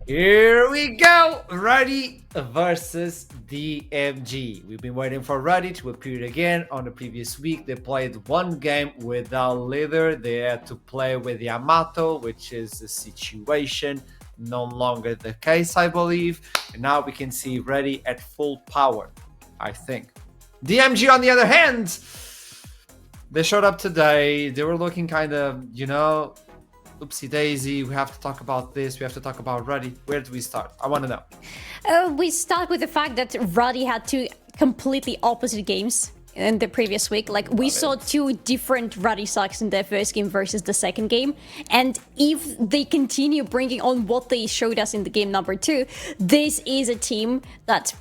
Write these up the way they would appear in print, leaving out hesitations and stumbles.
Here we go! Ruddy versus DMG. We've been waiting for Ruddy to appear again. On the previous week, they played one game without leader. They had to play with Yamato, which is a situation no longer the case, I believe. And now we can see Ruddy at full power, I think. DMG, on the other hand, they showed up today. They were looking kind of, oopsie daisy. We have to talk about this. We have to talk about Ruddy. Where do we start? I want to know. We start with the fact that Ruddy had two completely opposite games in the previous week. Like, we saw two different Ruddy sacks in their first game versus the second game. And if they continue bringing on what they showed us in the game number 2, this is a team that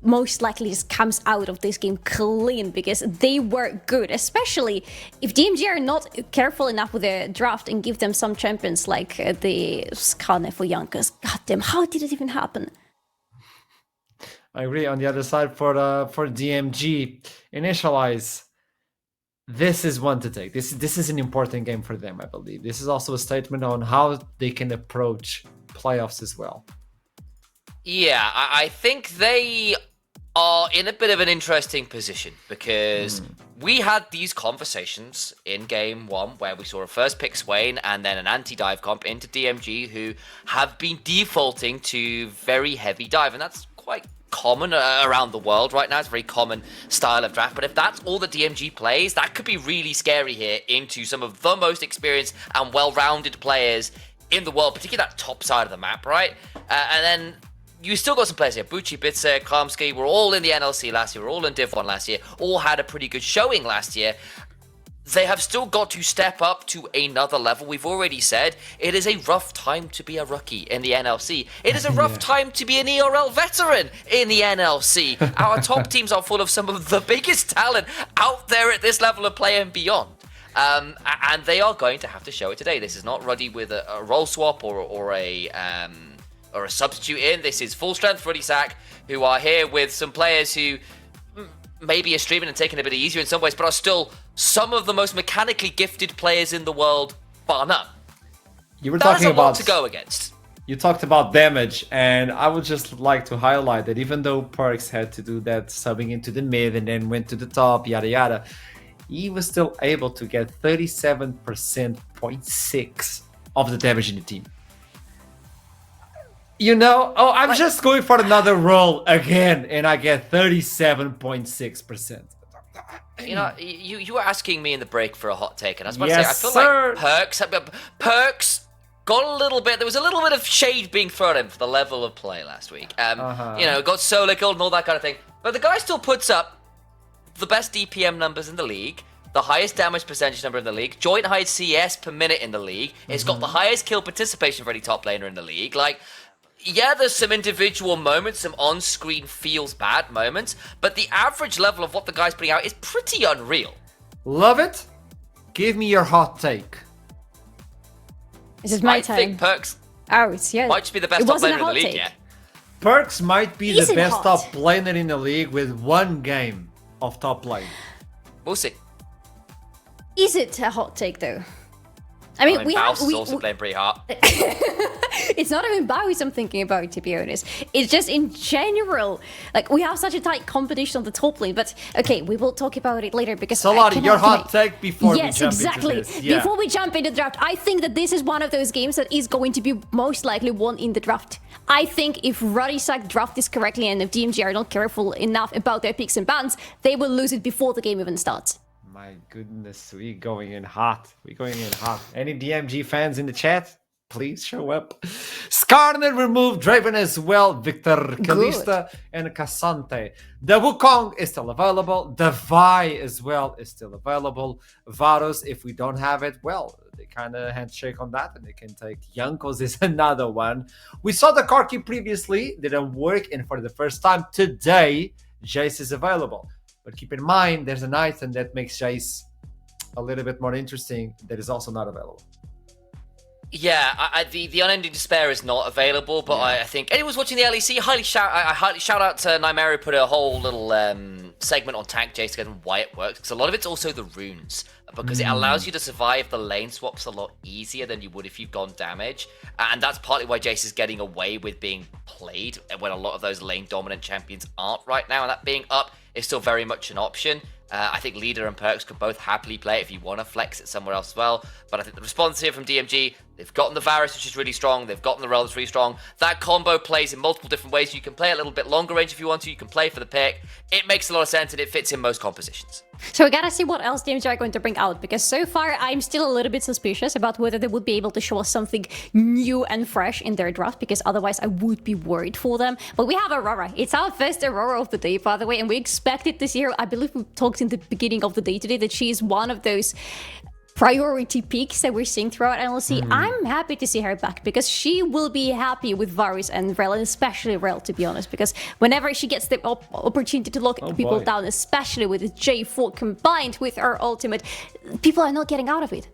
most likely just comes out of this game clean because they were good, especially if DMG are not careful enough with their draft and give them some champions like the Skane for Yonkers. God damn, how did it even happen? I agree. On the other side, for DMG, initialize. This is one to take. This is an important game for them, I believe. This is also a statement on how they can approach playoffs as well. Yeah, I think they are in a bit of an interesting position because we had these conversations in game 1 where we saw a first pick Swain and then an anti-dive comp into DMG who have been defaulting to very heavy dive, and that's quite common around the world right now. It's a very common style of draft, but if that's all that DMG plays, that could be really scary here into some of the most experienced and well-rounded players in the world, particularly that top side of the map, right? And then you still got some players here. Bucci, Bitzer, Klamski were all in the NLC last year. We're all in Div 1 last year. All had a pretty good showing last year. They have still got to step up to another level. We've already said it is a rough time to be a rookie in the NLC. It is a rough time to be an ERL veteran in the NLC. Our top teams are full of some of the biggest talent out there at this level of play and beyond. And they are going to have to show it today. This is not Ruddy with a role swap or a substitute in. This is full strength Ruddy Sack, who are here with some players who maybe are streaming and taking it a bit easier in some ways, but are still some of the most mechanically gifted players in the world, bar none. You were That's talking a lot about to go against. You talked about damage, and I would just like to highlight that even though Perks had to do that subbing into the mid and then went to the top, yada yada, he was still able to get 37.6% of the damage in the team. I'm just going for another roll again, and I get 37.6%. You were asking me in the break for a hot take, and I was about Yes, to say, I feel sir. like Perks got a little bit, there was a little bit of shade being thrown in for the level of play last week. Got solo killed and all that kind of thing. But the guy still puts up the best DPM numbers in the league, the highest damage percentage number in the league, joint highest CS per minute in the league. It's got the highest kill participation for any top laner in the league. Yeah, there's some individual moments, some on-screen feels bad moments, but the average level of what the guy's putting out is pretty unreal. Love it. Give me your hot take. This is my I time. think Perks Oh, it's yeah. might just be the best It top wasn't laner a in the hot league take. yet. Perks might be Is the it best hot? top laner in the league with one game of top lane. We'll see. Is it a hot take though? I mean, Baus is also playing pretty hard. It's not even Baus I'm thinking about, to be honest. It's just in general. Like, we have such a tight competition on the top lane, but okay, we will talk about it later because Solari, your hot take before we jump exactly. into this. Yeah. Before we jump into the draft, I think that this is one of those games that is going to be most likely won in the draft. I think if Ruddy Sack draft this correctly and if DMG are not careful enough about their picks and bans, they will lose it before the game even starts. My goodness, we're going in hot. Any DMG fans in the chat? Please show up. Skarner removed Draven as well. Victor Kalista and Cassante. The Wukong is still available. The Vi as well is still available. Varus, if we don't have it, well, they kind of handshake on that and they can take Jankos is another one. We saw the Corki previously, didn't work, and for the first time today, Jace is available. But keep in mind, there's an item that makes Jace a little bit more interesting that is also not available. Yeah, the Unending Despair is not available, but I think anyone watching the LEC, I highly shout out to Nightmare who put a whole little segment on Tank Jace and why it works, because a lot of it's also the runes. because it allows you to survive the lane swaps a lot easier than you would if you've gone damage. And that's partly why Jace is getting away with being played when a lot of those lane dominant champions aren't right now. And that being up is still very much an option. I think Leader and Perks could both happily play it if you want to flex it somewhere else as well. But I think the response here from DMG, they've gotten the Varus, which is really strong. They've gotten the Rel, that's really strong. That combo plays in multiple different ways. You can play a little bit longer range if you want to. You can play for the pick. It makes a lot of sense, and it fits in most compositions. So we gotta see what else DMG are going to bring out, because so far I'm still a little bit suspicious about whether they would be able to show us something new and fresh in their draft, because otherwise I would be worried for them. But we have Aurora. It's our first Aurora of the day, by the way, and we expected this year. I believe we talked in the beginning of the day today that she is one of those priority picks that we're seeing throughout NLC. I'm happy to see her back, because she will be happy with Varus and Rel, and especially Rel, to be honest, because whenever she gets the opportunity to lock people down, especially with the J4 combined with her ultimate, people are not getting out of it.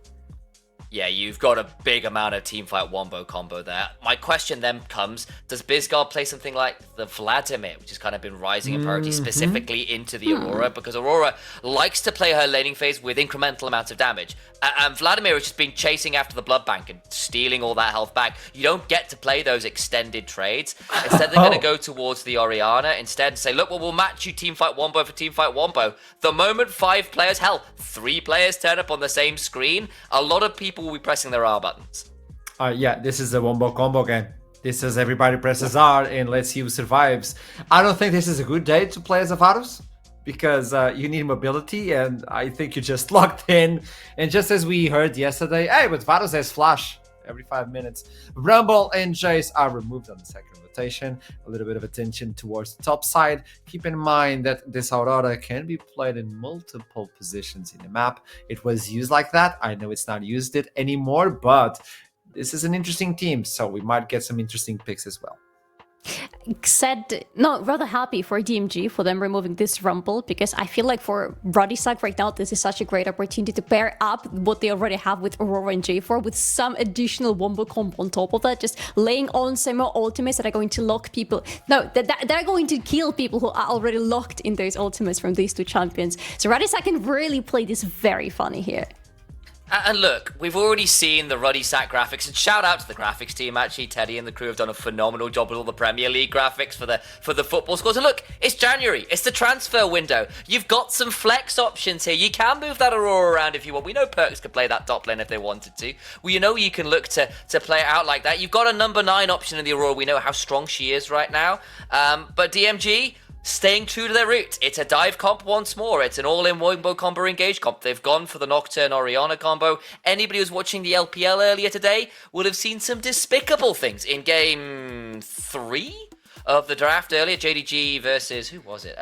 Yeah, you've got a big amount of teamfight wombo combo there. My question then comes, does Bizguard play something like the Vladimir, which has kind of been rising in priority specifically into the Aurora? Because Aurora likes to play her laning phase with incremental amounts of damage. And Vladimir has just been chasing after the blood bank and stealing all that health back. You don't get to play those extended trades. Instead, they're going to go towards the Orianna instead and say, look, well, we'll match you teamfight wombo for teamfight wombo. The moment 5 players, hell, 3 players turn up on the same screen, a lot of people will be pressing their R buttons. Yeah, this is a wombo combo game. This is everybody presses R and let's see who survives. I don't think this is a good day to play as a Varus, because you need mobility, and I think you're just locked in. And just as we heard yesterday, hey, but Varus has flash every 5 minutes. Rumble and Jace are removed on the second rotation. A little bit of attention towards the top side. Keep in mind that this Aurora can be played in multiple positions in the map. It was used like that. I know it's not used it anymore, but this is an interesting team, so we might get some interesting picks as well. Rather happy for DMG for them removing this Rumble, because I feel like for Ruddy right now, this is such a great opportunity to pair up what they already have with Aurora and J4 with some additional wombo combo on top of that, just laying on some more ultimates that are going to lock people. No, they're going to kill people who are already locked in those ultimates from these two champions. So Ruddy can really play this very funny here. And look, we've already seen the Ruddy Sack graphics, and shout out to the graphics team. Actually, Teddy and the crew have done a phenomenal job with all the Premier League graphics for the football scores. And look, it's January. It's the transfer window. You've got some flex options here. You can move that Aurora around if you want. We know Perks could play that top lane if they wanted to. Well, you know you can look to play it out like that. You've got a number 9 option in the Aurora. We know how strong she is right now. But DMG, staying true to their roots. It's a dive comp once more. It's an all-in wombo combo engage comp. They've gone for the Nocturne Orianna combo. Anybody who's watching the LPL earlier today would have seen some despicable things in game 3 of the draft earlier. JDG versus, who was it?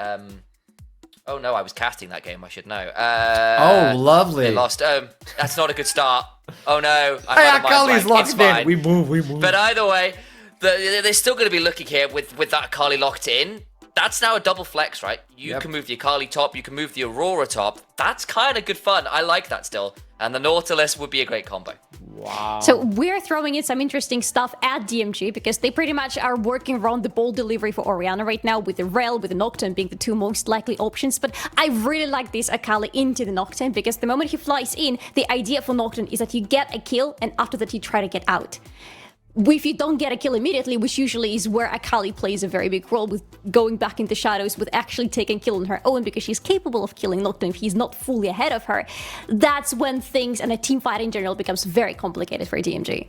Oh no, I was casting that game, I should know. Oh, lovely. They lost. That's not a good start. Oh no. Akali's locked in. We move. But either way, they're still going to be looking here with that Akali locked in. That's now a double flex, right? You can move the Akali top, you can move the Aurora top. That's kind of good fun. I like that still. And the Nautilus would be a great combo. Wow. So we're throwing in some interesting stuff at DMG, because they pretty much are working around the ball delivery for Orianna right now, with the Rel, with the Nocturne being the 2 most likely options. But I really like this Akali into the Nocturne, because the moment he flies in, the idea for Nocturne is that you get a kill, and after that you try to get out. If you don't get a kill immediately, which usually is where Akali plays a very big role, with going back into shadows, with actually taking kill on her own, because she's capable of killing Nocturne if he's not fully ahead of her, that's when things and a team fight in general becomes very complicated for DMG.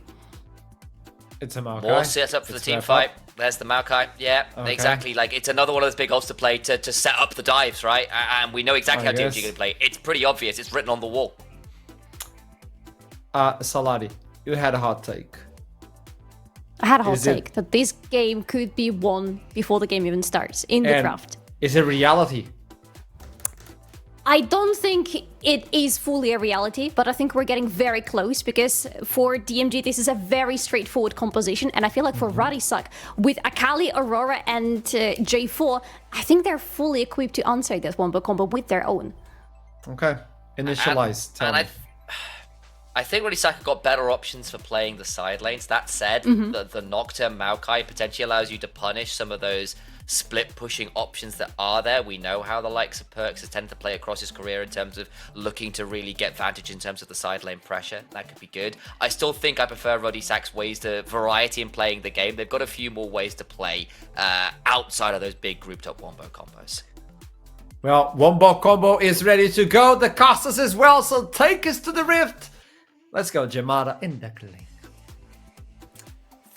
It's a Maokai. More set up for the team fight. There's the Maokai. Yeah, okay. Exactly. Like, it's another one of those big ults to play to set up the dives, right? And we know exactly how DMG are going to play. It's pretty obvious. It's written on the wall. Saladi, you had a hot take. I had a hot take that this game could be won before the game even starts in the draft. Is it reality? I don't think it is fully a reality, but I think we're getting very close, because for DMG, this is a very straightforward composition. And I feel like for Ruddy with Akali, Aurora, and J4, I think they're fully equipped to answer this wombo combo with their own. Okay. Initialize. I think Ruddy Saka got better options for playing the side lanes. That said, the Nocturne Maokai potentially allows you to punish some of those split pushing options that are there. We know how the likes of Perks has tended to play across his career in terms of looking to really get vantage in terms of the side lane pressure. That could be good. I still think I prefer Ruddy Sack's ways to variety in playing the game. They've got a few more ways to play outside of those big grouped up wombo combos. Well, Wombo combo is ready to go. The casters as well, so take us to the Rift. Let's go, Jamada in the lane.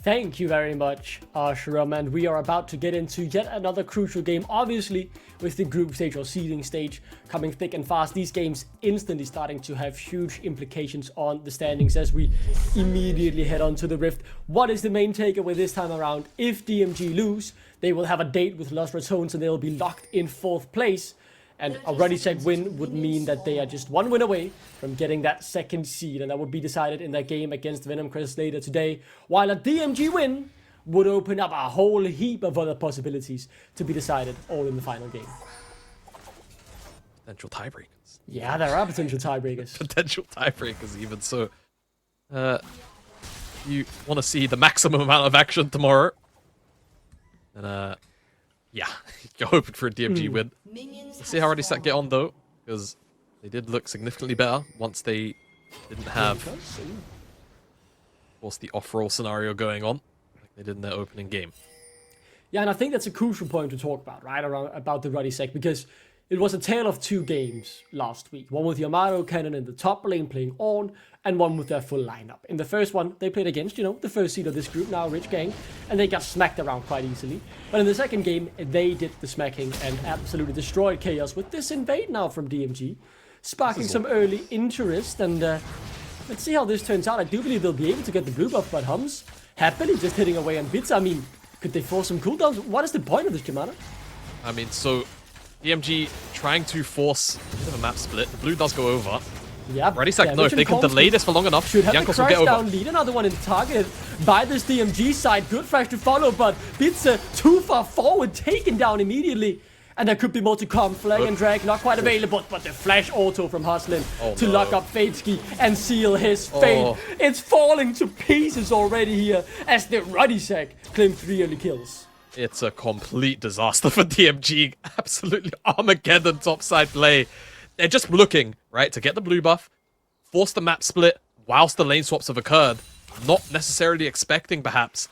Thank you very much, Ashram, and we are about to get into yet another crucial game, obviously, with the group stage or seeding stage coming thick and fast. These games instantly starting to have huge implications on the standings as we immediately head on to the Rift. What is the main takeaway this time around? If DMG lose, they will have a date with Lost Ratones and they'll be locked in 4th place. And a Ruddy Sack win would mean that they are just one win away from getting that 2nd seed, and that would be decided in that game against Venom Crest later today, while a DMG win would open up a whole heap of other possibilities to be decided all in the final game. Potential tiebreakers. Yeah, there are potential tiebreakers. Potential tiebreakers even, so you want to see the maximum amount of action tomorrow. And yeah, you're hoping for a DMG win. Let's see how Ruddy Sack get on though, because they did look significantly better once they didn't have, of course, the off-roll scenario going on like they did in their opening game. Yeah, and I think that's a crucial point to talk about, right, about the Ruddy Sack, because it was a tale of 2 games last week. One with Yamato Cannon in the top lane playing on, and one with their full lineup. In the first one, they played against, the 1st seed of this group, now Rich Gang, and they got smacked around quite easily. But in the second game, they did the smacking and absolutely destroyed Chaos with this invade now from DMG, sparking some early interest, and let's see how this turns out. I do believe they'll be able to get the blue buff, but Hums happily just hitting away on bits. I mean, could they force some cooldowns? What is the point of this, Jamana? I mean, so DMG trying to force a bit of a map split. The blue does go over. Yeah, Ruddy Sack, no, if they can delay this for long enough, should have Jankos the will get crash down over. lead. Another one in target by this DMG side. Good flash to follow, but Bitsa too far forward, taken down immediately. And there could be more to come. Flag and drag not quite available, but the flash auto from Hustlin to lock up Fadeski and seal his fate. It's falling to pieces already here as the Ruddy Sack claim 3 early kills. It's a complete disaster for DMG. Absolutely Armageddon topside play. They're just looking, right, to get the blue buff, force the map split whilst the lane swaps have occurred. Not necessarily expecting, perhaps,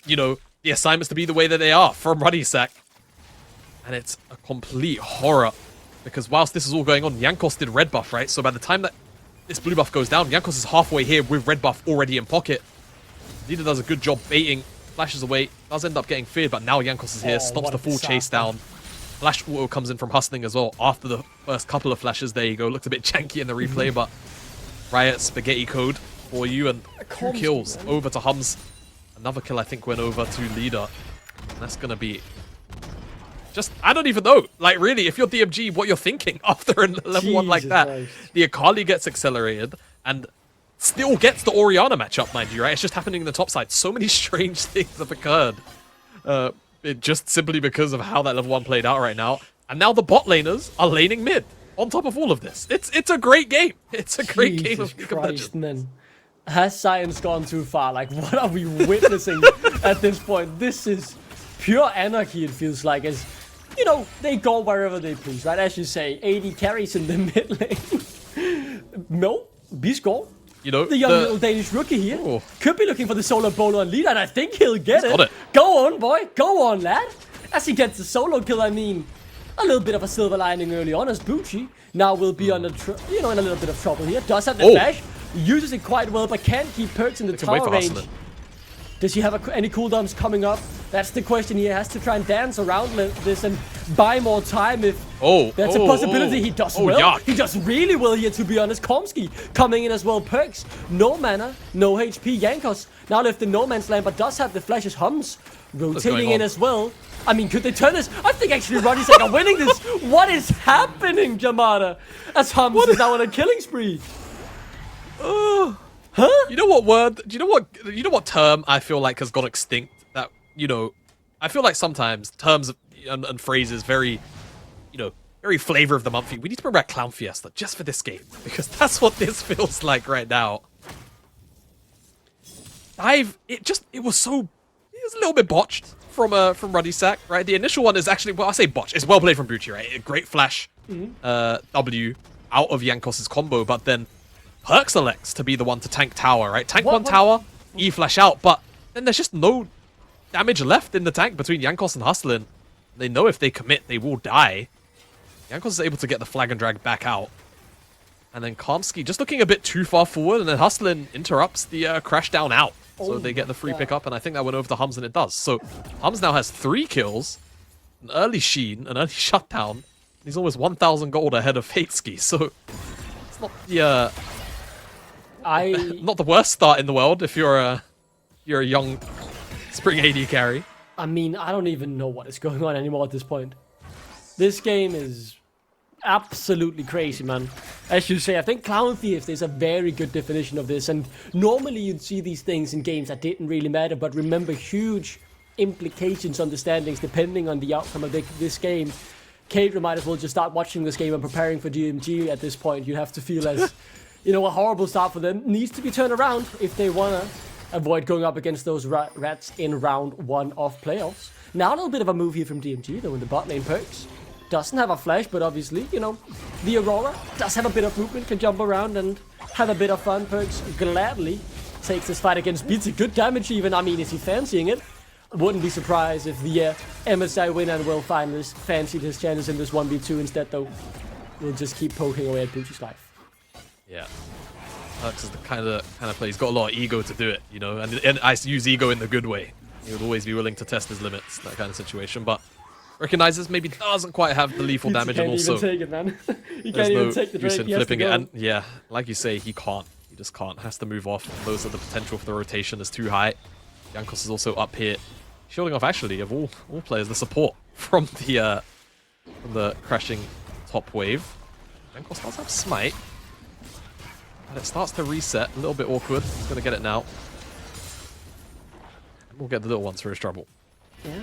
the assignments to be the way that they are from Ruddy Sack. And it's a complete horror. Because whilst this is all going on, Jankos did red buff, right? So by the time that this blue buff goes down, Jankos is halfway here with red buff already in pocket. Leader does a good job baiting, flashes away, does end up getting feared, but now Jankos is here, stops the full chase down. Flash auto comes in from Hustling as well after the first couple of flashes. There you go. Looked a bit janky in the replay, but Riot spaghetti code for you, and 2 kills over to Hums. Another kill, I think, went over to Leader. And that's going to be just, I don't even know. Like, really, if you're DMG, what you're thinking after a level 1 like that. Christ. The Akali gets accelerated and still gets the Orianna matchup, mind you, right? It's just happening in the top side. So many strange things have occurred. Just simply because of how that level 1 played out right now. And now the bot laners are laning mid on top of all of this. It's a great game. It's a great game of League of Legends. Man. Has science gone too far? Like, what are we witnessing at this point? This is pure anarchy, it feels like, as, they go wherever they please, right? As you say, 80 carries in the mid lane. No, B-score. The young little Danish rookie here could be looking for the solo bowler on Leader, and I think he'll get it. Go on, boy. Go on, lad. As he gets the solo kill, I mean, a little bit of a silver lining early on as Bucci now will be under, in a little bit of trouble here. Does have the flash, uses it quite well, but can't keep Perks in the tower range. Does he have any cooldowns coming up? That's the question. He has to try and dance around this and buy more time if that's a possibility. He does well. Yuck. He does really well here, to be honest. Komsky coming in as well. Perks, no mana, no HP. Jankos now left in no man's land, but does have the flashes. Hums rotating in as well. I mean, could they turn this? I think actually Ruddy Sack are winning this. What is happening, Jamada? As Hums is now on a killing spree. Huh? You know what word? You know what term I feel like has gone extinct? That I feel like sometimes terms and phrases very, very flavor of the month. We need to bring back Clown Fiesta just for this game because that's what this feels like right now. It was so was a little bit botched from Ruddy Sack, right? The initial one is actually, well, I say botched. It's well played from Bucci, right? A great flash W out of Jankos' combo, but then Perk selects to be the one to tank tower, right? Tank one tower, E flash out, but then there's just no damage left in the tank between Jankos and Hustlin. They know if they commit, they will die. Jankos is able to get the flag and drag back out. And then Karmsky just looking a bit too far forward, and then Hustlin interrupts the crash down out. So they get the free pickup, and I think that went over to Hums, and it does. So Hums now has 3 kills, an early Sheen, an early shutdown. He's almost 1,000 gold ahead of Hateski, so it's not the not the worst start in the world if you're a young spring AD carry. I mean, I don't even know what is going on anymore at this point. This game is absolutely crazy, man. As you say, I think Clown Thief is a very good definition of this, and normally you'd see these things in games that didn't really matter, but remember, huge implications on the standings depending on the outcome of this game. Kate might as well just start watching this game and preparing for DMG at this point. You have to feel as, you know, a horrible start for them needs to be turned around if they want to avoid going up against those rats in round 1 of playoffs. Now a little bit of a move here from DMG, though, in the bot lane. Perks doesn't have a flash, but obviously, you know, the Aurora does have a bit of movement, can jump around and have a bit of fun. Perks gladly takes this fight against Beats. Good damage even. I mean, is he fancying it? Wouldn't be surprised if the MSI winner and Will finalist fancied his chances in this 1v2 instead, though. We'll just keep poking away at Bucci's life. Yeah. Perks is the kind of player. He's got a lot of ego to do it, you know, and I use ego in the good way. He would always be willing to test his limits, that kind of situation, but recognizes maybe doesn't quite have the lethal damage, and also can't even take it, man. He there's can't even no take the use Drake. in flipping it, and yeah, like you say, he can't. He just can't. Has to move off. Those are the potential for the rotation is too high. Jankos is also up here, shielding off actually of all players the support from the crashing top wave. Jankos does have smite, and it starts to reset. A little bit awkward. He's gonna get it now. And we'll get the little ones for his trouble. Yeah.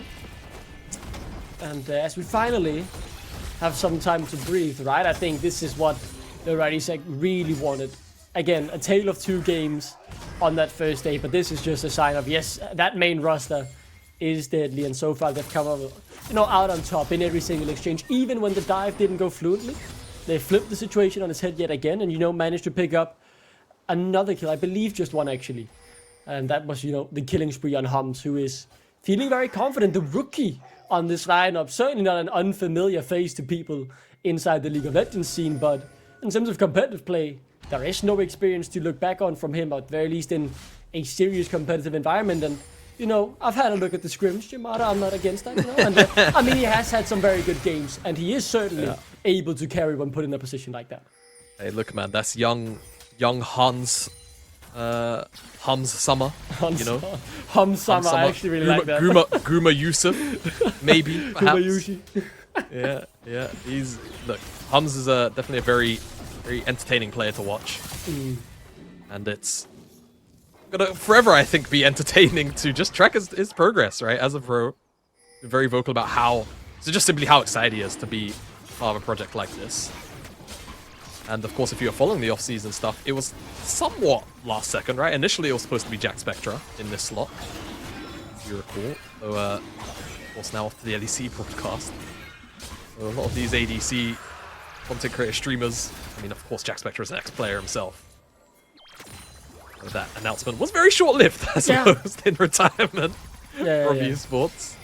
And as we finally have some time to breathe, right? I think this is what the Ruddy Sack really wanted. Again, a tale of 2 games on that first day, but this is just a sign of, yes, that main roster is deadly, and so far they've come up, you know, out on top in every single exchange. Even when the dive didn't go fluently, they flipped the situation on its head yet again, and, you know, managed to pick up another kill. I believe just one, actually. And that was, you know, the killing spree on Hums, who is feeling very confident. The rookie on this lineup, certainly not an unfamiliar face to people inside the League of Legends scene, but in terms of competitive play, there is no experience to look back on from him, at very least in a serious competitive environment. And, you know, I've had a look at the scrims, Jamada, I'm not against that, you know, and I mean, he has had some very good games, and he is certainly able to carry when put in a position like that. Hey, look, man, that's young Hans. Hums Summer, you know? Hums Summer, I actually really like that. Guma Yusuf, maybe, perhaps. Yushi. yeah. Look, Hums is definitely a very entertaining player to watch. And it's gonna forever, I think, be entertaining to just track his progress, right? As a pro, very vocal about how excited he is to be part of a project like this. And of course, if you're following the off-season stuff, it was somewhat last second, right? Initially, it was supposed to be Jack Spectra in this slot, if you recall. So, of course, now off to the LEC broadcast. So a lot of these ADC content creator streamers, I mean, of course, Jack Spectra is an ex-player himself. So that announcement was very short-lived, I suppose, in retirement from Esports.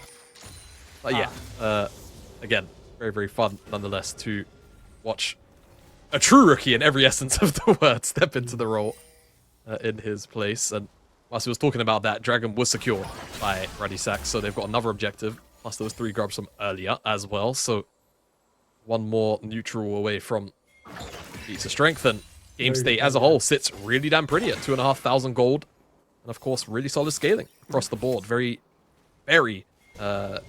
But yeah, again, very, very fun, nonetheless, to watch a true rookie in every essence of the word step into the role in his place. And whilst he was talking about that, Dragon was secured by Ruddy Sack, so they've got another objective. Plus there was 3 grubs from earlier as well, so one more neutral away from Beats of Strength. And game state as a whole sits really damn pretty at 2,500 gold. And of course, really solid scaling across the board. Very, very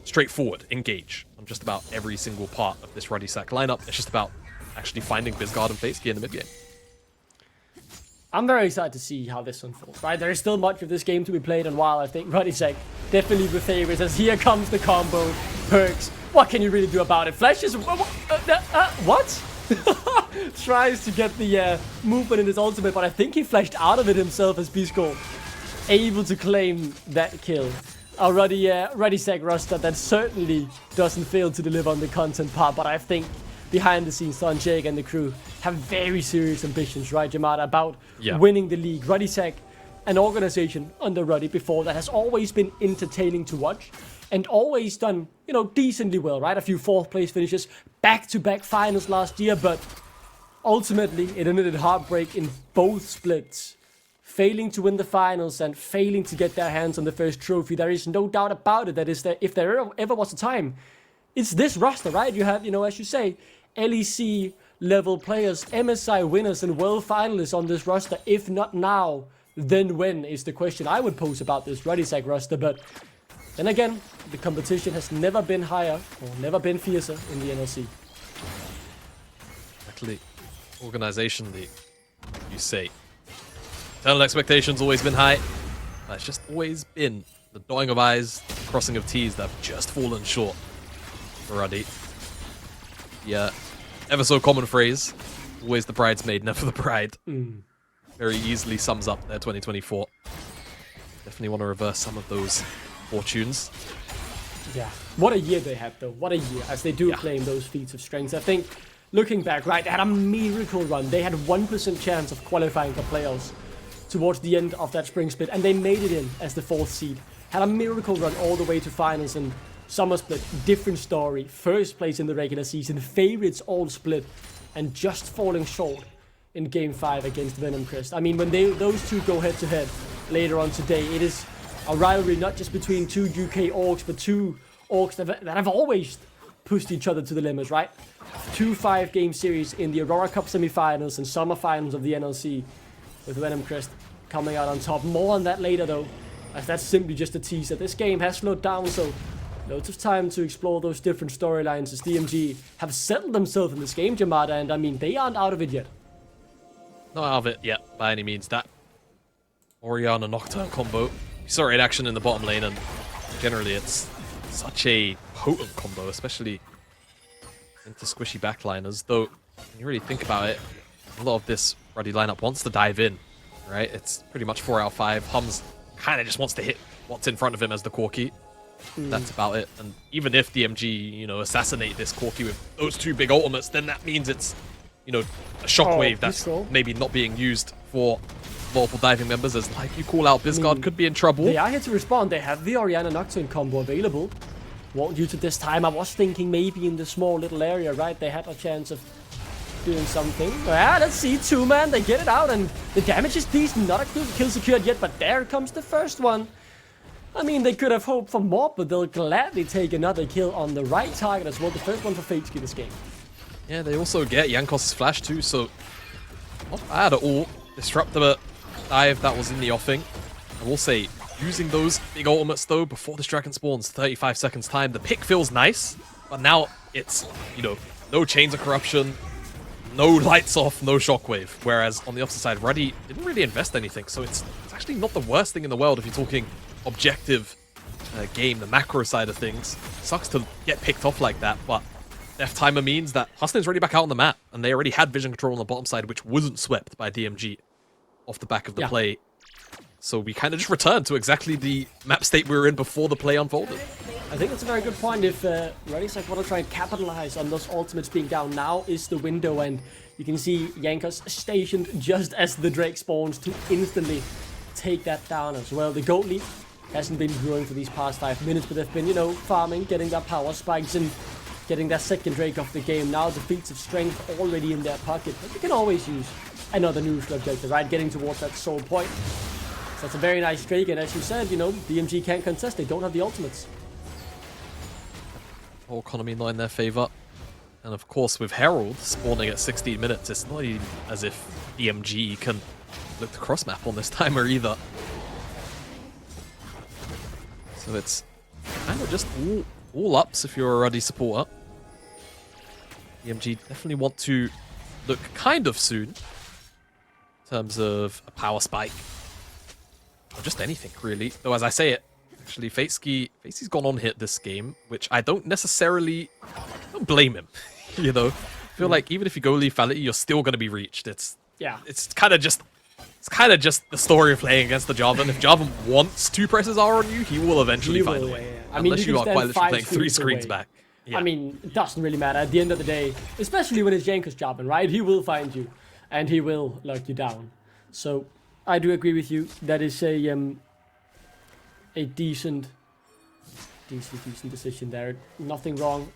straightforward engage on just about every single part of this Ruddy Sack lineup. It's just about actually finding Bizguard and Facegear in the mid game. I'm very excited to see how this unfolds, right? There is still much of this game to be played, and while I think Ruddy Sack definitely the favorites, as here comes the combo, Perks. What can you really do about it? Flashes, what? Tries to get the movement in his ultimate, but I think he flashed out of it himself as Bisco, able to claim that kill. a Ruddy Sec roster that certainly doesn't fail to deliver on the content part, but I think behind the scenes, Don Jake and the crew have very serious ambitions, right, Jamada, about winning the league. Ruddy Sec, an organization under Ruddy before that has always been entertaining to watch and always done, decently well, right? A few fourth place finishes, back-to-back finals last year, but ultimately it ended in heartbreak in both splits. Failing to win the finals and failing to get their hands on the first trophy. There is no doubt about it. That is that if there ever was a time, it's this roster, right? You have, as you say, LEC level players, MSI winners and world finalists on this roster. If not now, then when is the question I would pose about this Ruddy Sec roster. But then again, the competition has never been higher or never been fiercer in the NLC. Exactly. Organization league, you say. Internal expectations always been high. But it's just always been the dotting of I's, crossing of T's that have just fallen short for Ruddy. Yeah, ever so common phrase. Always the bridesmaid, never the bride. Very easily sums up their 2024. Definitely want to reverse some of those fortunes. Yeah, what a year they had though. What a year, as they do claim those feats of strength. I think, looking back, right, they had a miracle run. They had 1% chance of qualifying for playoffs towards the end of that spring split, and they made it in as the 4th seed. Had a miracle run all the way to finals and summer split. Different story. First place in the regular season, favorites all split, and just falling short in Game 5 against Venom Crest. I mean, when those two go head to head later on today, it is a rivalry not just between two UK orgs, but two orgs that have always pushed each other to the limits, right? 2 5-game series in the Aurora Cup semifinals and summer finals of the NLC, with Venom Crest coming out on top. More on that later though, as that's simply just a teaser. This game has slowed down, so loads of time to explore those different storylines as DMG have settled themselves in this game, Jamada, and I mean, they aren't out of it yet. Not out of it yet, by any means. That Orianna Nocturne combo, you saw it in action in the bottom lane, and generally it's such a potent combo, especially into squishy backliners. Though, when you really think about it, a lot of this Ruddy lineup wants to dive in, right? It's pretty much 4 out of 5. Hums kind of just wants to hit what's in front of him as the Corki. That's about it. And even if DMG, assassinate this Corki with those 2 big ultimates, then that means it's, a shockwave that's maybe not being used for multiple diving members, as like you call out, Biscard could be in trouble. They are here to respond. They have the Orianna Nocturne combo available. Won't use it this time. I was thinking maybe in the small little area, right? They had a chance of doing something. Yeah, let's see. 2-man, they get it out, and the damage is decent. Not a good kill secured yet, but there comes the first one. I mean, they could have hoped for more, but they'll gladly take another kill on the right target as well. The first one for Fatesky this game. Yeah, they also get Jankos' flash too, so not bad at all. Disrupt the dive that was in the offing. I will say, using those big ultimates though, before this dragon spawns, 35 seconds time, the pick feels nice, but now it's, no chains of corruption, no lights off, no shockwave. Whereas on the opposite side, Ruddy didn't really invest anything, so it's actually not the worst thing in the world if you're talking objective game, the macro side of things. Sucks to get picked off like that, but Death Timer means that Hustling's already back out on the map, and they already had vision control on the bottom side, which wasn't swept by DMG off the back of the play. So we kind of just returned to exactly the map state we were in before the play unfolded. I think that's a very good point. If Ruddy's want to try and capitalize on those ultimates being down, now is the window, and you can see Jankos stationed just as the Drake spawns to instantly take that down as well. The gold lead hasn't been growing for these past 5 minutes, but they've been, farming, getting their power spikes, and getting that second Drake off the game. Now the feats of strength already in their pocket, but they can always use another neutral objective, right? Getting towards that soul point. So that's a very nice Drake, and as you said, DMG can't contest. They don't have the ultimates. Whole economy not in their favor. And of course, with Herald spawning at 16 minutes, it's not even as if DMG can look to cross map on this timer either. So it's kind of just all ups if you're a Ruddy supporter. DMG definitely want to look kind of soon in terms of a power spike. Or just anything, really. Though, as I say it, actually, Fatesky's gone on hit this game, which I don't blame him, I feel like even if you go lethality, you're still going to be reached. It's kind of just It's kind of just the story of playing against the Jarvan. If Jarvan wants to press his R on you, he will eventually find a way. I mean, Unless you are quite literally playing 3 screens back. Yeah. I mean, it doesn't really matter. At the end of the day, especially when it's Jankos Jarvan, right? He will find you, and he will lock you down. So, I do agree with you. That is a decent decision there. Nothing wrong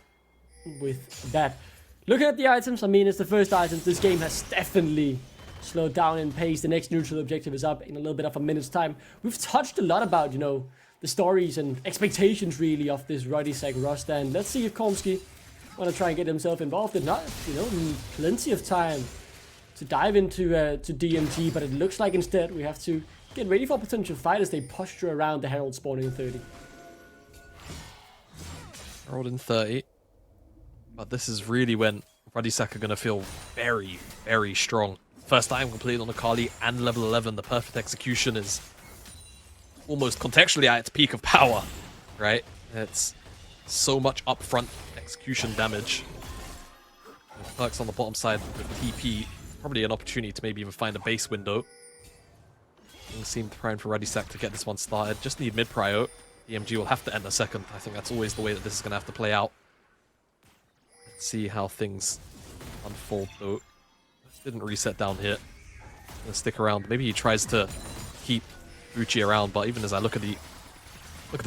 with that. Looking at the items, I mean, it's the first items. This game has definitely slowed down in pace. The next neutral objective is up in a little bit of a minute's time. We've touched a lot about, you know, the stories and expectations really of this Ruddy Sack roster, and let's see if Komsky want to try and get himself involved. If not, you know, plenty of time to dive into to DMG, but it looks like instead we have to get ready for a potential fight as they posture around the Herald spawning in 30. Herald in 30. But this is really when Ruddy Sack are going to feel very, very strong. First time completed on Akali and level 11. The perfect execution is almost contextually at its peak of power, right? It's so much upfront execution damage. And Perks on the bottom side with TP, probably an opportunity to maybe even find a base window. Things seem primed for Ruddy Sack to get this one started. Just need mid-prio. DMG will have to end a second. I think that's always the way that this is going to have to play out. Let's see how things unfold though. Didn't reset down here. Gonna stick around. Maybe he tries to keep Bucci around, but even as I look at the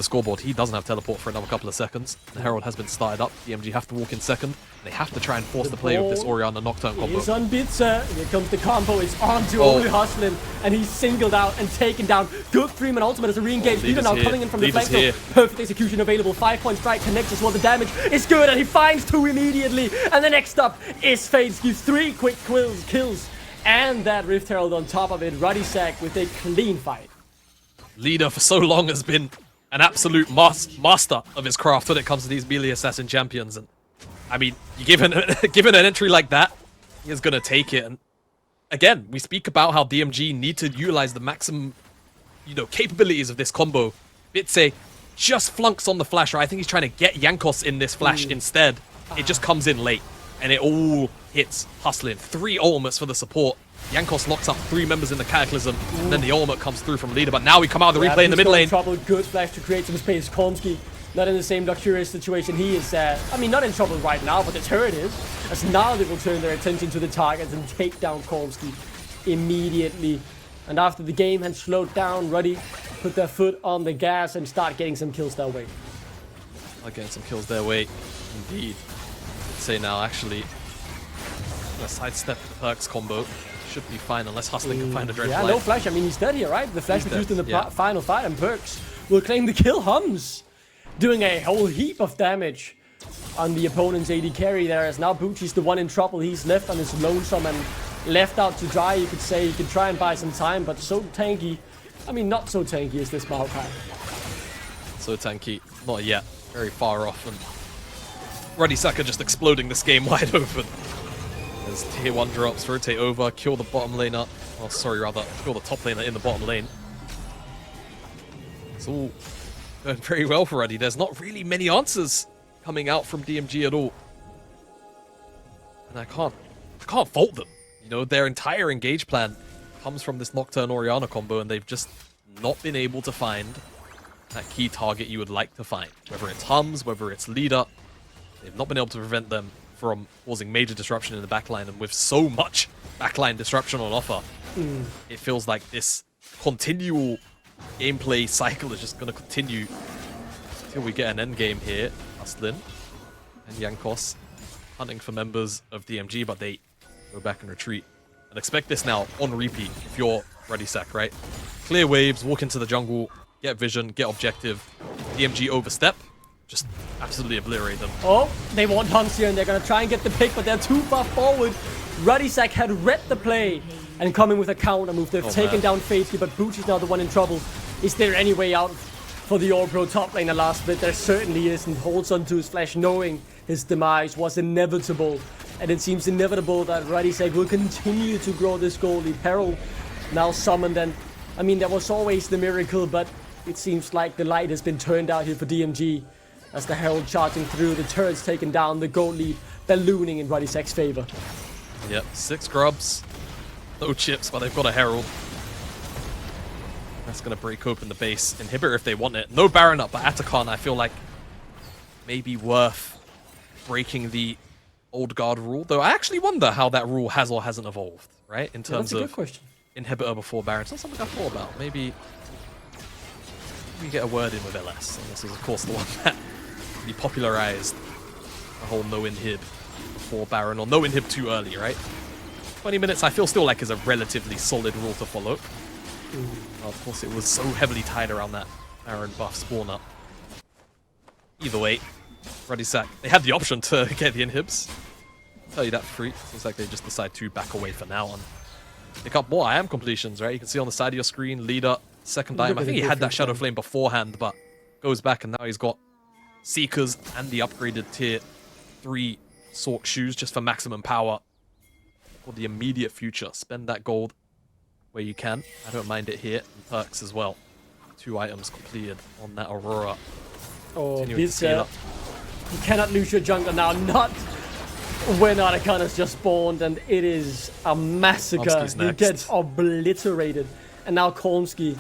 scoreboard, he doesn't have teleport for another couple of seconds. The Herald has been started up. DMG have to walk in second. They have to try and force the play with this Orianna Nocturne combo. He's on Bitzer. Here comes the combo. It's on to only hustling, and he's singled out and taken down. Good 3-man ultimate as a re-engage. Leader now coming in from the flank. Perfect execution available. 5-point strike connects as well. The damage is good, and he finds 2 immediately. And the next up is Fates. Gives 3 quick kills, and that Rift Herald on top of it. Ruddy Sack with a clean fight. Leader for so long has been an absolute master of his craft when it comes to these melee assassin champions, and I mean, you given an entry like that, he is gonna take it. And again, we speak about how DMG need to utilize the maximum, you know, capabilities of this combo. Bitse just flunks on the flash, right? I think he's trying to get Jankos in this flash instead. It just comes in late, and it all hits hustling. 3 ultimates for the support. Jankos locks up 3 members in the Cataclysm, and then the ultimate comes through from Leader. But now we come out of the replay in the mid lane. Trouble, good flash to create some space. Komsky not in the same luxurious situation he is. I mean, not in trouble right now, but the turret is. As now they will turn their attention to the targets and take down Komsky immediately. And after the game had slowed down, Ruddy put their foot on the gas and start getting some kills their way. Getting some kills their way, indeed. I'd say now, actually, gonna sidestep the Perks combo. Should be fine unless Hustling can find a Dread Flag. No flash. I mean, he's dead here, right? The flash was used in the final fight, and Perks will claim the kill. Hums doing a whole heap of damage on the opponent's AD carry there, as now Bucci's the one in trouble. He's left on his lonesome and left out to dry, you could say. He could try and buy some time, but so tanky. I mean, not so tanky as this Maokai. So tanky, not yet. Very far off, and Ruddy Sack just exploding this game wide open. As tier 1 drops, rotate over, kill the bottom laner. Oh, sorry, rather, kill the top laner in the bottom lane. It's all going very well for Ruddy. There's not really many answers coming out from DMG at all. And I can't fault them. You know, their entire engage plan comes from this Nocturne Orianna combo, and they've just not been able to find that key target you would like to find. Whether it's Hums, whether it's Leader, they've not been able to prevent them from causing major disruption in the backline, and with so much backline disruption on offer, it feels like this continual gameplay cycle is just going to continue until we get an end game here. Astlin and Jankos hunting for members of DMG, but they go back and retreat. And expect this now on repeat if you're Ruddy Sack, right? Clear waves, walk into the jungle, get vision, get objective. DMG overstep, just absolutely obliterate them. Oh, they want Hums here, and they're going to try and get the pick, but they're too far forward. Ruddy Sack had read the play and coming with a counter move. They've taken down Fatesky, but Bucci's now the one in trouble. Is there any way out for the All-Pro top laner last bit? There certainly isn't. Holds onto his flash, knowing his demise was inevitable. And it seems inevitable that Ruddy Sack will continue to grow this goalie. Peril now summoned, and I mean, there was always the miracle, but it seems like the light has been turned out here for DMG. As the Herald charging through, the turret's taken down, the gold lead ballooning in Ruddy Sack's favor. Yep, 6 grubs, no chips, but they've got a Herald. That's going to break open the base inhibitor if they want it. No Baron up, but Atacon, I feel like, maybe worth breaking the old guard rule. Though I actually wonder how that rule has or hasn't evolved, right? In terms that's a good of question. inhibitor before Baron. It's not something I thought about. Maybe we get a word in with LS. And this is, of course, the one that he popularized the whole no inhib before Baron, or no inhib too early, right? 20 minutes, I feel still like is a relatively solid rule to follow. Well, of course, it was so heavily tied around that Baron buff spawn up. Either way, Ruddy Sack, they had the option to get the inhibs. I'll tell you that for free. Seems like they just decide to back away for now and pick up more IAM completions, right? You can see on the side of your screen, leader, second item. I think he had that Shadow Flame beforehand, but goes back and now he's got Seekers and the upgraded tier 3 Sork shoes just for maximum power for the immediate future. Spend that gold where you can. I don't mind it here. And perks as well. 2 items completed on that Aurora. Oh, Continuing to scale up. you cannot lose your jungler now. Not when Aracon has just spawned, and it is a massacre. Komski's He next. gets obliterated. And now Komski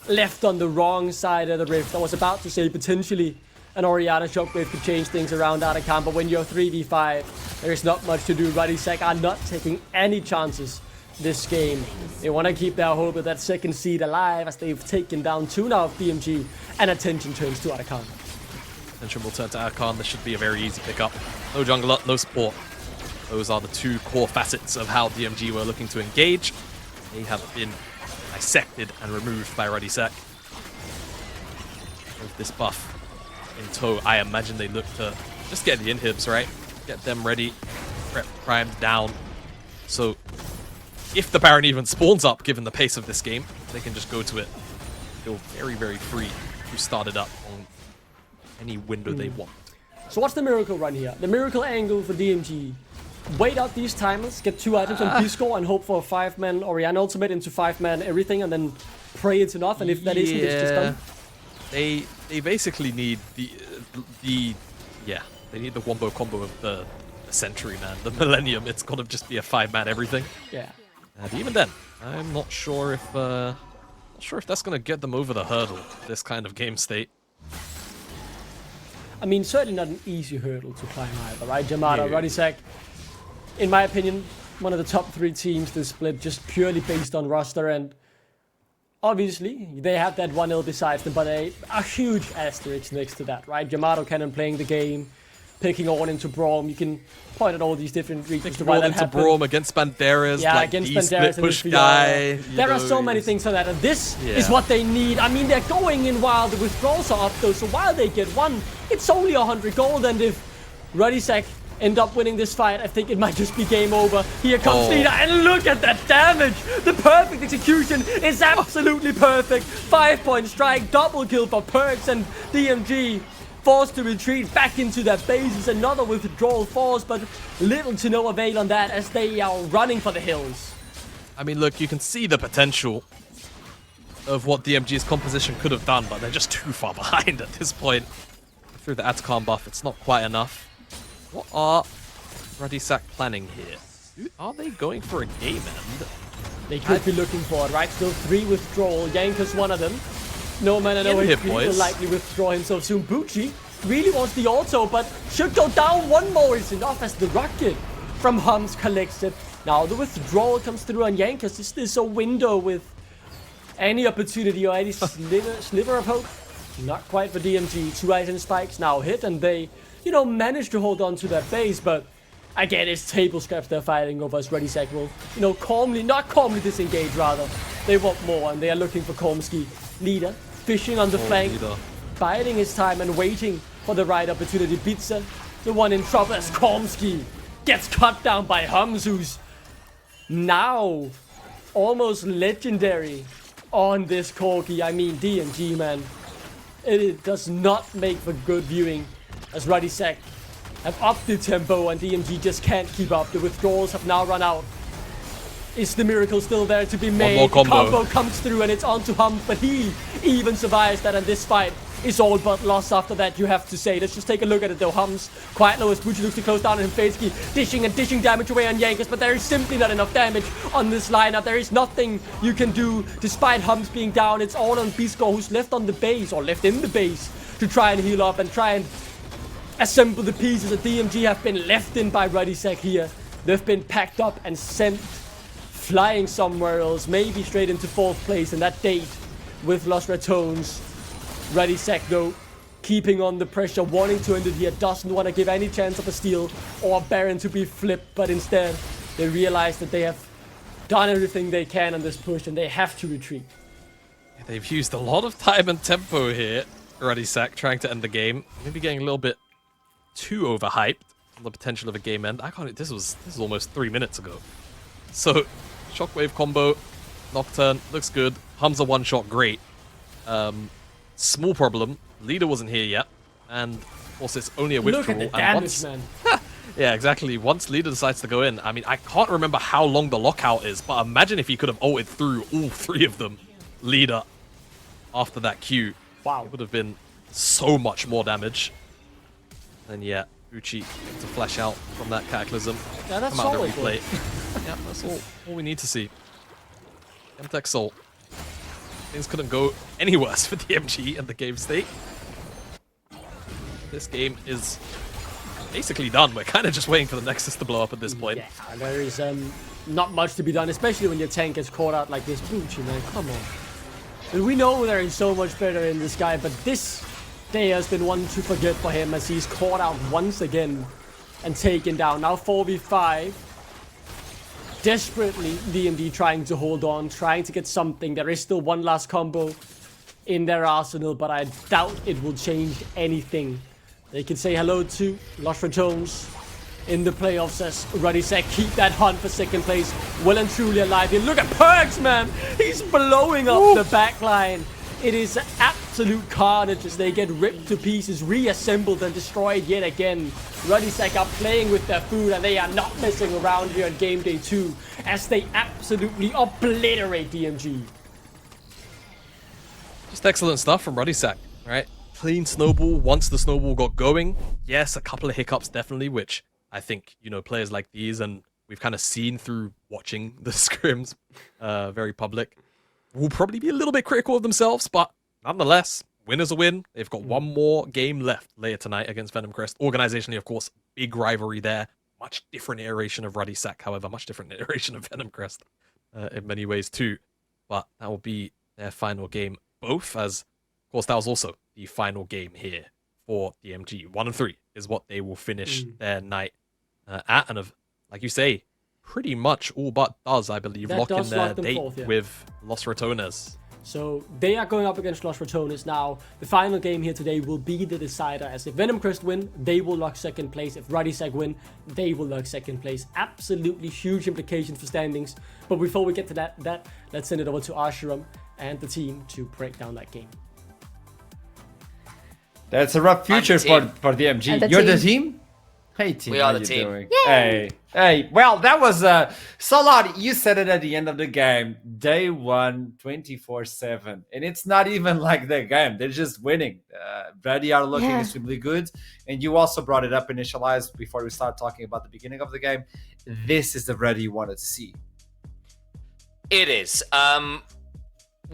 left on the wrong side of the rift. I was about to say potentially an Orianna shockwave could change things around Aracon, but when you're 3v5, there is not much to do. Ruddy Sack are not taking any chances this game. They want to keep their hope of that second seed alive as they've taken down 2 now of DMG, and attention turns to Aracon. Attention will turn to Archon. This should be a very easy pickup. No jungler, no support. Those are the 2 core facets of how DMG were looking to engage. They have been dissected and removed by Ruddy Sack. With this buff in tow, I imagine they look to just get the inhibs, right? Get them ready, prep primed down. So if the Baron even spawns up, given the pace of this game, they can just go to it. Feel very, very free to start it up on any window they want. So what's the miracle run here? The miracle angle for DMG. Wait out these timers, get 2 items on B-score, and hope for a 5-man Orianna ultimate into 5-man everything, and then pray it's enough, and if that isn't, it's just done. They basically need the they need the wombo combo of the century, man, the millennium. It's gotta just be a 5-man everything. Yeah. And even then, I'm not sure if that's gonna get them over the hurdle. This kind of game state. I mean, certainly not an easy hurdle to climb either, right? Yamato, Yeah. Ruddy Sack, in my opinion, one of the top 3 teams this split, just purely based on roster, and obviously, they have that 1-0 besides them, but a huge asterisk next to that, right? Yamato Cannon playing the game, picking on into Braum. You can point at all these different reasons to why Roll that into happened. Braum against Banderas, Yeah, like against the Banderas split and push Fiora. guy. There are so many things on that, and this is Yeah. what they need. I mean, they're going in while the withdrawals are up, though, so while they get 1, it's only 100 gold, and if Ruddy Sack end up winning this fight, I think it might just be game over. Here comes Leader, and look at that damage! The perfect execution is absolutely perfect. 5-point strike, double kill for Perks, and DMG forced to retreat back into their bases. Another withdrawal force, but little to no avail on that as they are running for the hills. I mean, look, you can see the potential of what DMG's composition could have done, but they're just too far behind at this point. Through the Atacon buff, it's not quite enough. What are Ruddy Sack planning here? Are they going for a game end? They could be looking for it, right? Still 3 withdrawal. Yanka's one of them. No man, I know Get him, he will boys. likely withdraw himself soon. Bucci really wants the auto, but should go down. 1 more is enough as the rocket from Hums collects it. Now the withdrawal comes through on Yankas. Is this a window with any opportunity or any sliver of hope? Not quite for DMG. 2 item spikes now hit, and they, manage to hold on to that base, but again, it's table scraps they're fighting over as Ruddy Sack will, not calmly disengage, rather. They want more, and they are looking for Komski. Leader, fishing on the flank, Leader. biding his time and waiting for the right opportunity. Pizza, the one in trouble as Komski gets cut down by Hums, who's now almost legendary on this Corgi. I mean, DMG, man. It does not make for good viewing as Ruddy Sack have upped the tempo and DMG just can't keep up. The withdrawals have now run out. Is the miracle still there to be made? more combo. The combo comes through and it's on to Hum, but he even survives that, and this fight is all but lost after that, you have to say. Let's just take a look at it though. Hums quite low as Bucci looks to close down on Himfeitsky, dishing and dishing damage away on Jankos, but there is simply not enough damage on this lineup. There is nothing you can do despite Hums being down. It's all on Bisco, who's left on the base, or left in the base, to try and heal up and try and assemble the pieces that DMG have been left in by Ruddy here. They've been packed up and sent flying somewhere else, maybe straight into 4th place in that date with Los Ratones. Ruddy though, keeping on the pressure, wanting to end it here, doesn't want to give any chance of a steal or a Baron to be flipped, but instead they realize that they have done everything they can on this push and they have to retreat. They've used a lot of time and tempo here. Ruddy trying to end the game, maybe getting a little bit too overhyped on the potential of a game end. This was almost 3 minutes ago. So, Shockwave combo, Nocturne, looks good. Hums a one-shot, great. Small problem, Leader wasn't here yet, and of course it's only a withdrawal. Look at the damage, man. Yeah, exactly. Once Leader decides to go in, I mean, I can't remember how long the lockout is, but imagine if he could have ulted through all 3 of them, Leader, after that Q. Wow. It would have been so much more damage. And yeah, Bucci to flash out from that Cataclysm. Yeah, that's come out solid. of the replay. Yeah, that's all we need to see. MTech Soul. Things couldn't go any worse for DMG and the game state. This game is basically done. We're kind of just waiting for the Nexus to blow up at this point. Yeah, there is not much to be done, especially when your tank gets caught out like this. Bucci, man, come on. And we know there is so much better in this guy, but this day has been one to forget for him as he's caught out once again and taken down. Now 4v5. Desperately, DMD trying to hold on, trying to get something. There is still one last combo in their arsenal, but I doubt it will change anything. They can say hello to Los Ratones in the playoffs as Ruddy keep that hunt for 2nd place well and truly alive here. Look at Perks, man! He's blowing up the backline. It is absolute carnage as they get ripped to pieces, reassembled and destroyed yet again. Ruddy are playing with their food and they are not messing around here on game day 2 as they absolutely obliterate DMG. Just excellent stuff from Ruddy, right? Clean snowball once the snowball got going. Yes, a couple of hiccups definitely, which I think, you know, players like these, and we've kind of seen through watching the scrims, very public, will probably be a little bit critical of themselves, but nonetheless, win is a win. They've got one more game left later tonight against Venom Crest. Organizationally, of course, big rivalry there. Much different iteration of Ruddy, however, much different iteration of Venom Crest in many ways too. But that will be their final game. Both, as of course, that was also the final game here for DMG. 1 and 3 is what they will finish their night at, and like you say, pretty much all but does, I believe, That lock in does their lock them date forth, yeah. with Los Ratones. So they are going up against Los Ratones now. The final game here today will be the decider, as if Venom Crest win, they will lock 2nd place. If Ruddy win, they will lock 2nd place. Absolutely huge implications for standings. But before we get to that, let's send it over to Arshiram and the team to break down that game. That's a rough future for DMG. And the You're the team. team? Hey team, We are how the you team. doing? Hey. Well, that was Salad. You said it at the end of the game. Day 1, 24/7, and it's not even like their game. They're just winning. Ruddy are looking extremely good, and you also brought it up, initialized before we start talking about the beginning of the game. This is the Ruddy you wanted to see. It is.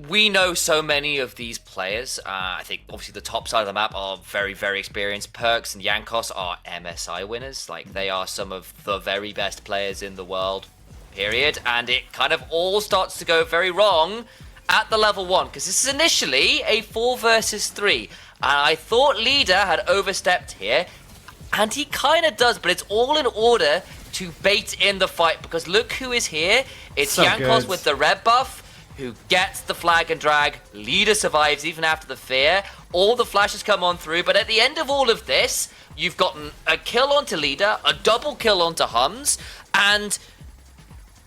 We know so many of these players. I think obviously the top side of the map are very, very experienced. Perks and Jankos are MSI winners. Like, they are some of the very best players in the world, period. And it kind of all starts to go very wrong at the level 1, because this is initially a 4 versus 3. And I thought Leader had overstepped here, and he kind of does, but it's all in order to bait in the fight, because look who is here. It's So Jankos good. with the red buff, who gets the flag and drag. Leader survives even after the fear. All the flashes come on through, but at the end of all of this, you've gotten a kill onto Leader, a double kill onto Hums, and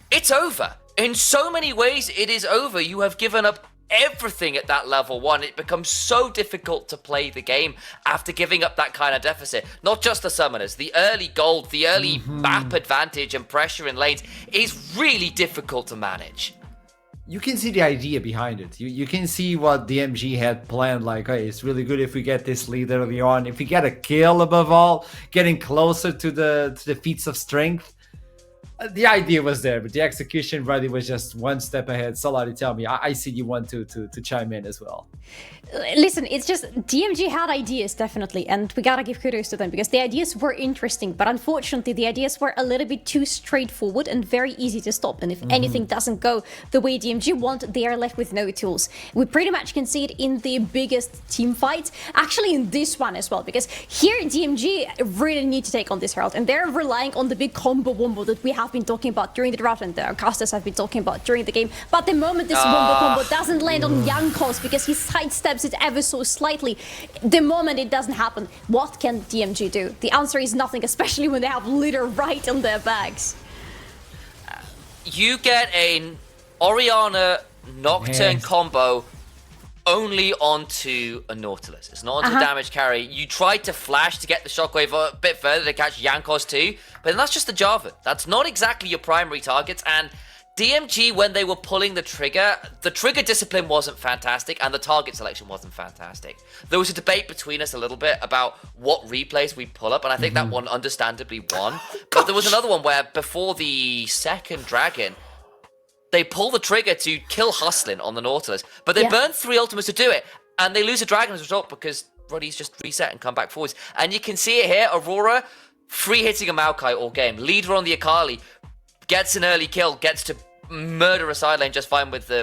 it's over. In so many ways, it is over. You have given up everything at that level 1. It becomes so difficult to play the game after giving up that kind of deficit. Not just the summoners, the early gold, the early map advantage and pressure in lanes is really difficult to manage. you can see the idea behind it. You can see what DMG had planned. Like, hey, it's really good if we get this lead early on. If we get a kill, above all, getting closer to the feats of strength. The idea was there, but the execution really was just one step ahead. Solari, tell me, I see you want to chime in as well. Listen, it's just DMG had ideas, definitely, and we gotta give kudos to them because the ideas were interesting, but unfortunately the ideas were a little bit too straightforward and very easy to stop, and if anything doesn't go the way DMG want, they are left with no tools. We pretty much can see it in the biggest team fight, actually in this one as well, because here DMG really need to take on this Herald, and they're relying on the big combo wombo that we have been talking about during the draft and the casters have been talking about during the game, but the moment this wombo combo doesn't land on Jankos because he sidesteps it ever so slightly, the moment it doesn't happen, what can DMG do? The answer is nothing, especially when they have litter right on their backs. You get an Orianna Nocturne combo only onto a Nautilus. It's not onto a damage carry. You tried to flash to get the shockwave a bit further to catch Jankos too, but then that's just the Java. That's not exactly your primary targets, and DMG, when they were pulling the trigger discipline wasn't fantastic, and the target selection wasn't fantastic. There was a debate between us a little bit about what replays we pull up, and I think that one understandably won. But there was another one where before the second dragon, they pull the trigger to kill Hustlin on the Nautilus, but they burn 3 ultimates to do it, and they lose a dragon as a result because Ruddy's just reset and come back forwards. And you can see it here, Aurora free hitting a Maokai all game, leader on the Akali, gets an early kill, gets to murder a side lane just fine with the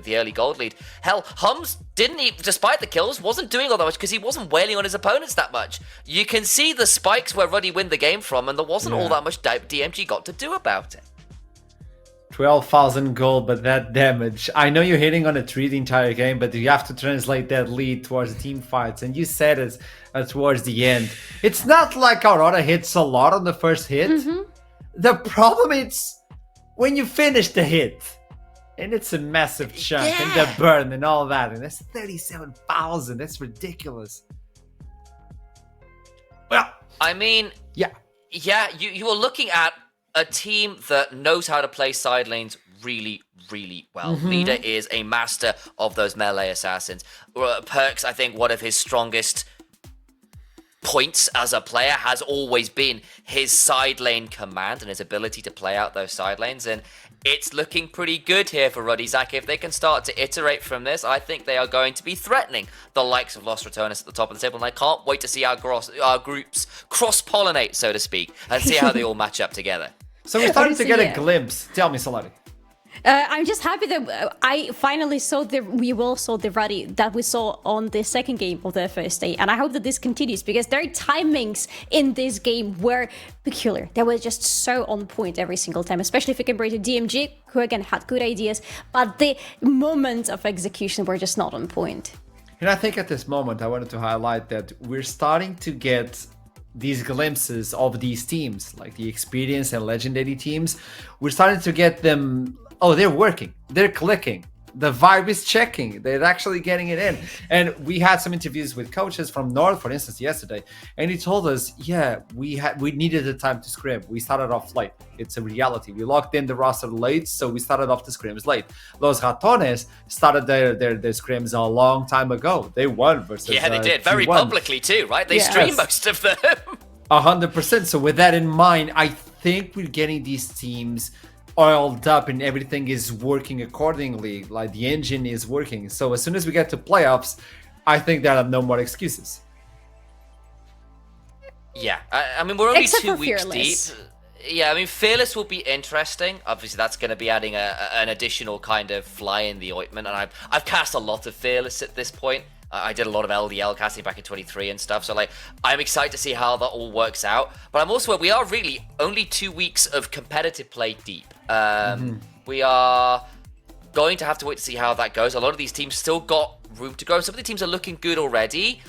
early gold lead. Hell, Hums despite the kills, wasn't doing all that much because he wasn't wailing on his opponents that much. You can see the spikes where Ruddy win the game from, and there wasn't all that much DMG got to do about it. 12,000 gold, but that damage. I know you're hitting on a tree the entire game, but you have to translate that lead towards the team fights, and you said it towards the end. It's not like Aurora hits a lot on the first hit. The problem is when you finish the hit, and it's a massive chunk, and the burn and all that, and that's 37,000. That's ridiculous. Well, I mean, you are looking at a team that knows how to play side lanes really, really well. Leader is a master of those melee assassins. Perks, I think, one of his strongest points as a player has always been his side lane command and his ability to play out those side lanes, and it's looking pretty good here for Ruddy. Zach, if they can start to iterate from this, I think they are going to be threatening the likes of Lost Returners at the top of the table, and I can't wait to see our groups cross-pollinate, so to speak, and see how they all match up together. So we're starting to get a glimpse. Tell me, Solari. I'm just happy that I finally saw we all saw the Ruddy that we saw on the second game of their first day, and I hope that this continues because their timings in this game were peculiar. They were just so on point every single time, especially if you compare to DMG, who again had good ideas, but the moments of execution were just not on point. And I think at this moment, I wanted to highlight that we're starting to get these glimpses of these teams, like the experienced and legendary teams. We're starting to get them. Oh, they're working. They're clicking. The vibe is checking. They're actually getting it in. And we had some interviews with coaches from North, for instance, yesterday, and he told us, we needed the time to scrim. We started off late. It's a reality. We locked in the roster late, so we started off the scrims late. Los Ratones started their scrims a long time ago. They won versus they did very T1. Publicly too, right? They stream most of them. 100%. So with that in mind, I think we're getting these teams oiled up and everything is working accordingly, like the engine is working. So as soon as we get to playoffs, I think there are no more excuses. Yeah, I mean, we're only Except 2 for weeks Fearless. deep. Yeah, I mean, Fearless will be interesting. Obviously, that's going to be adding an additional kind of fly in the ointment, and I've cast a lot of Fearless at this point. I did a lot of LDL casting back in 23 and stuff, so like I'm excited to see how that all works out. But I'm also, we are really only 2 weeks of competitive play deep. We are going to have to wait to see how that goes. A lot of these teams still got room to grow. Some of the teams are looking good already,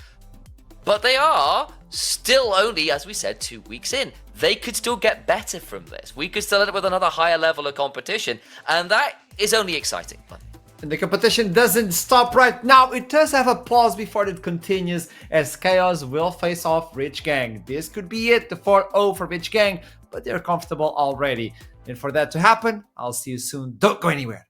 but they are still only, as we said, 2 weeks in. They could still get better from this. We could still end up with another higher level of competition, and that is only exciting. But And the competition doesn't stop right now. It does have a pause before it continues, as Chaos will face off Rich Gang. This could be it, the 4-0 for Rich Gang, but they're comfortable already. And for that to happen, I'll see you soon. Don't go anywhere.